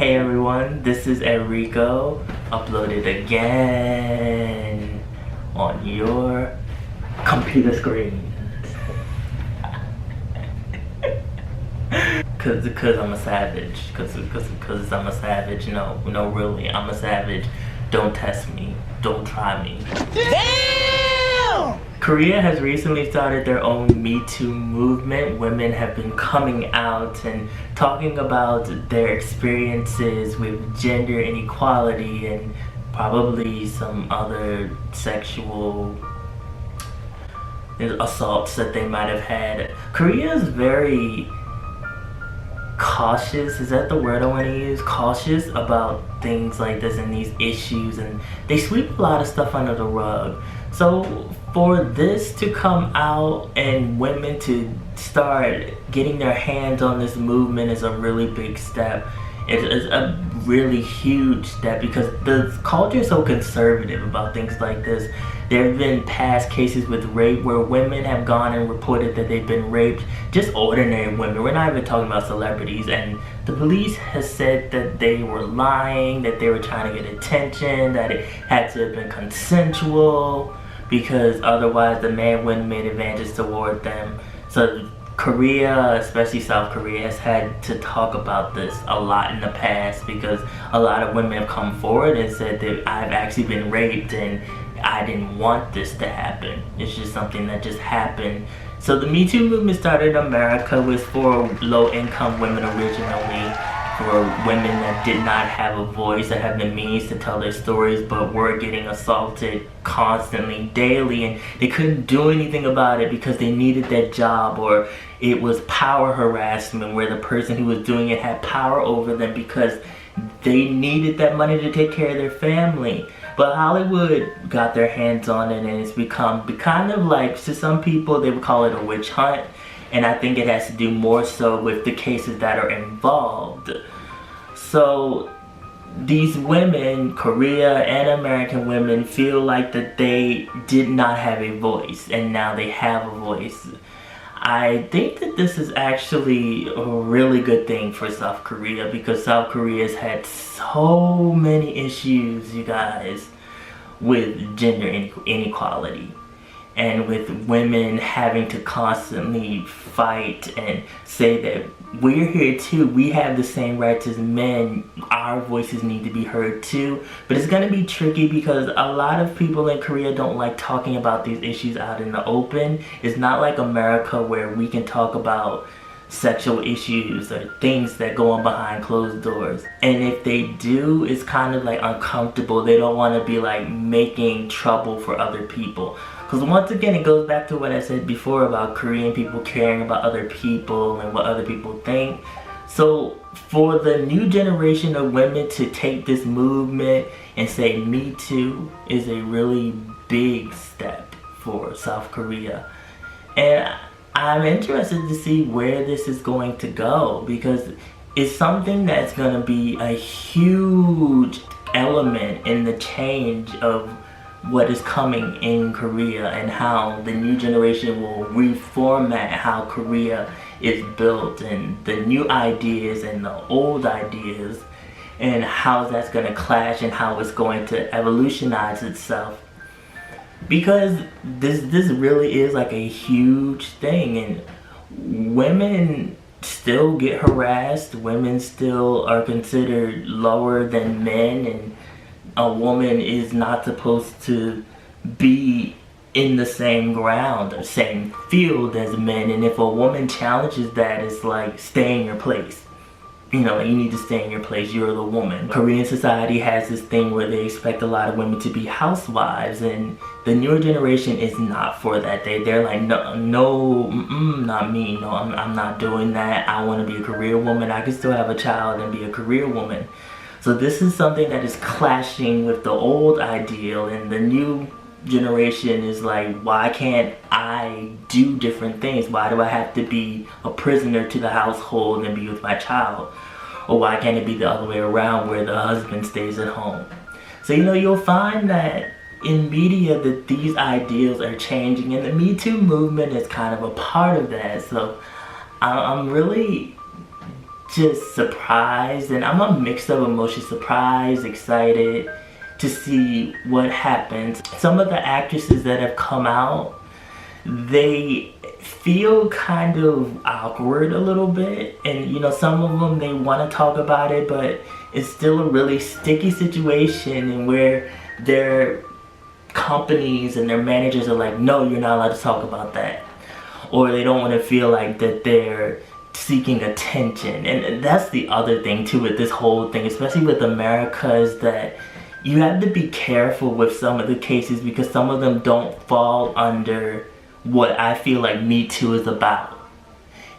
Hey everyone, this is Erico, uploaded again on your computer screen. Cause I'm a savage. Cause I'm a savage. No, really, I'm a savage. Don't test me. Don't try me. Damn! Korea has recently started their own MeToo movement. Women have been coming out and talking about their experiences with gender inequality and probably some other sexual assaults that they might have had. Korea is very cautious, is that the word I want to use? Cautious about things like this and these issues, and they sweep a lot of stuff under the rug. So for this to come out and women to start getting their hands on this movement is a really big step. It is a really huge step because the culture is so conservative about things like this. There have been past cases with rape where women have gone and reported that they've been raped, just ordinary women. We're not even talking about celebrities, and the police has said that they were lying, that they were trying to get attention, that it had to have been consensual because otherwise the man wouldn't have made advances toward them. So Korea, especially South Korea, has had to talk about this a lot in the past because a lot of women have come forward and said that I've actually been raped and I didn't want this to happen. It's just something that just happened. So the Me Too movement started in America, was for low-income women originally, for women that did not have a voice, that have the means to tell their stories but were getting assaulted constantly, daily, and they couldn't do anything about it because they needed that job, or it was power harassment where the person who was doing it had power over them because they needed that money to take care of their family. But Hollywood got their hands on it, and it's become kind of like, to some people they would call it a witch hunt, and I think it has to do more so with the cases that are involved. So these women, Korea and American women, feel like that they did not have a voice, and now they have a voice. I think that this is actually a really good thing for South Korea because South Korea has had so many issues, you guys, with gender inequality and with women having to constantly fight and say that we're here too, we have the same rights as men, our voices need to be heard too. But it's going to be tricky because a lot of people in Korea don't like talking about these issues out in the open. It's not like America where we can talk about sexual issues or things that go on behind closed doors. And if they do, it's kind of like uncomfortable. They don't want to be like making trouble for other people. Because once again, it goes back to what I said before about Korean people caring about other people and what other people think. So for the new generation of women to take this movement and say Me Too is a really big step for South Korea. And I'm interested to see where this is going to go because it's something that's going to be a huge element in the change of what is coming in Korea and how the new generation will reformat how Korea is built and the new ideas and the old ideas and how that's going to clash and how it's going to evolutionize itself. Because this really is like a huge thing, and women still get harassed, women still are considered lower than men, and a woman is not supposed to be in the same ground or same field as men, and if a woman challenges that, it's like stay in your place. You know, you need to stay in your place, you're the woman. Korean society has this thing where they expect a lot of women to be housewives, and the newer generation is not for that. They're like, no, not me, no, I'm not doing that. I want to be a career woman. I can still have a child and be a career woman. So this is something that is clashing with the old ideal, and the new generation is like, why can't I do different things? Why do I have to be a prisoner to the household and be with my child? Or why can't it be the other way around where the husband stays at home? So you'll find that in media that these ideals are changing, and the Me Too movement is kind of a part of that. So I'm really just surprised, and I'm a mix of emotions, surprised, excited to see what happens. Some of the actresses that have come out, they feel kind of awkward a little bit, and you know, some of them, they want to talk about it, but it's still a really sticky situation, and where their companies and their managers are like, no, you're not allowed to talk about that, or they don't want to feel like that they're seeking attention. And that's the other thing too with this whole thing, especially with America, is that you have to be careful with some of the cases, because some of them don't fall under what I feel like Me Too is about.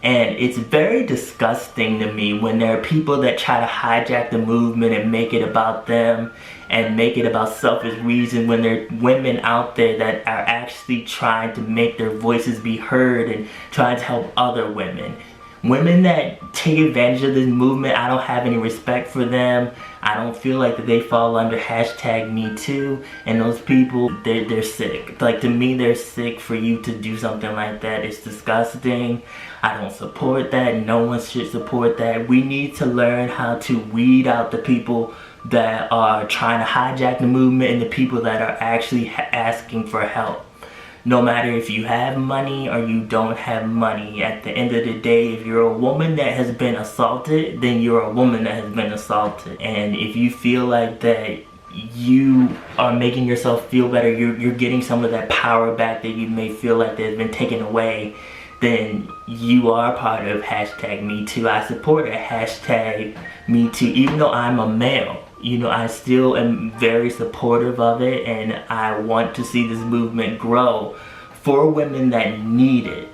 And it's very disgusting to me when there are people that try to hijack the movement and make it about them and make it about selfish reasons, when there are women out there that are actually trying to make their voices be heard and trying to help other women. Women that take advantage of this movement, I don't have any respect for them. I don't feel like that they fall under hashtag Me Too, and those people, they're sick. Like, to me, they're sick for you to do something like that. It's disgusting. I don't support that. No one should support that. We need to learn how to weed out the people that are trying to hijack the movement and the people that are actually asking for help. No matter if you have money or you don't have money, at the end of the day, if you're a woman that has been assaulted, then you're a woman that has been assaulted. And if you feel like that you are making yourself feel better, you're getting some of that power back that you may feel like that has been taken away, then you are part of hashtag Me Too. I support a hashtag Me Too, even though I'm a male. You know, I still am very supportive of it, and I want to see this movement grow for women that need it.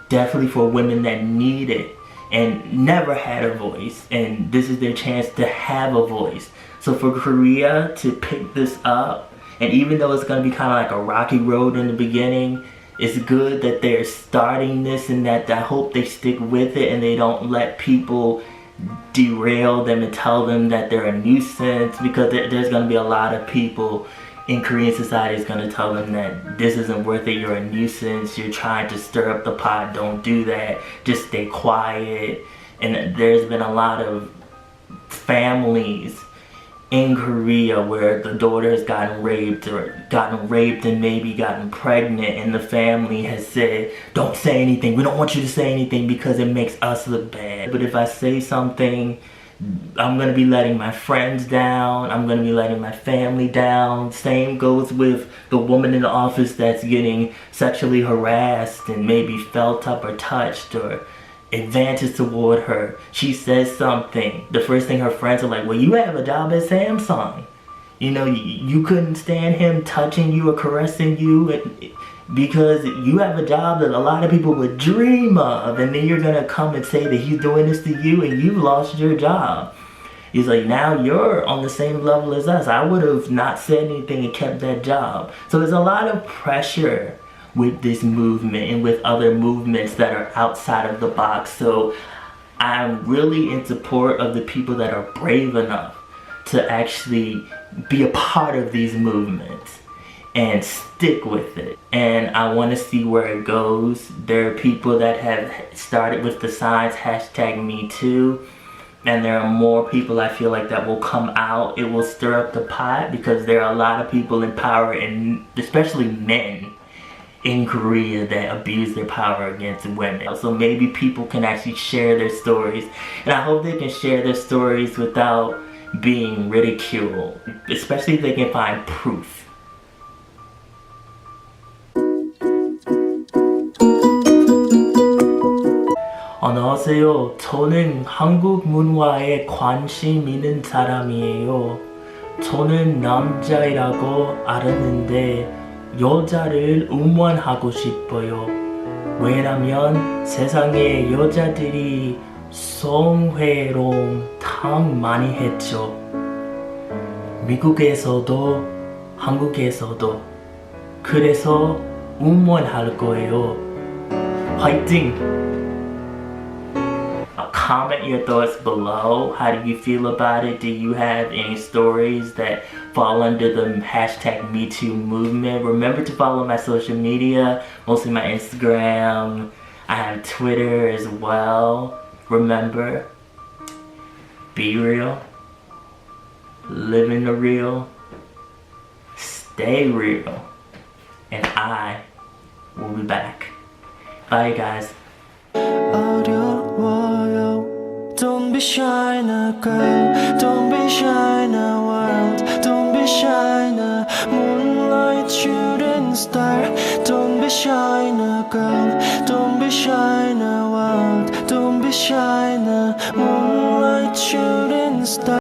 Definitely for women that need it and never had a voice, and this is their chance to have a voice. So for Korea to pick this up, and even though it's going to be kind of like a rocky road in the beginning, it's good that they're starting this, and that I hope they stick with it and they don't let people derail them and tell them that they're a nuisance, because there's going to be a lot of people in Korean society is going to tell them that this isn't worth it, you're a nuisance, you're trying to stir up the pot, don't do that, just stay quiet. And there's been a lot of families in Korea where the daughter has gotten raped and maybe gotten pregnant, and the family has said, don't say anything, we don't want you to say anything because it makes us look bad. But if I say something, I'm going to be letting my friends down, I'm going to be letting my family down. Same goes with the woman in the office that's getting sexually harassed and maybe felt up or touched or advances toward her. She says something, the first thing her friends are like, well, you have a job at Samsung. You know, you couldn't stand him touching you or caressing you because you have a job that a lot of people would dream of, and then you're gonna come and say that he's doing this to you and you lost your job. He's like, now you're on the same level as us. I would have not said anything and kept that job. So there's a lot of pressure with this movement and with other movements that are outside of the box. So I'm really in support of the people that are brave enough to actually be a part of these movements and stick with it. And I want to see where it goes. There are people that have started with the signs hashtag Me Too, and there are more people I feel like that will come out. It will stir up the pot because there are a lot of people in power, and especially men in Korea, that abuse their power against women. So maybe people can actually share their stories, and I hope they can share their stories without being ridiculed, especially if they can find proof. 안녕하세요. 저는 한국 문화에 관심 있는 사람이에요. 저는 남자이라고 알았는데 여자를 응원하고 싶어요. 왜냐면 세상에 여자들이 성희롱 참 많이 했죠. 미국에서도 한국에서도. 그래서 응원할 거예요. 화이팅! Comment your thoughts below. How do you feel about it? Do you have any stories that fall under the hashtag MeToo movement? Remember to follow my social media, mostly my Instagram. I have Twitter as well. Remember, be real, living the real, stay real, and I will be back. Bye, guys. Don't be shy now, girl. Don't be shy now, world. Don't be shy now, moonlight shooting star. Don't be shy now, girl. Don't be shy now, world. Don't be shy now, moonlight shooting star.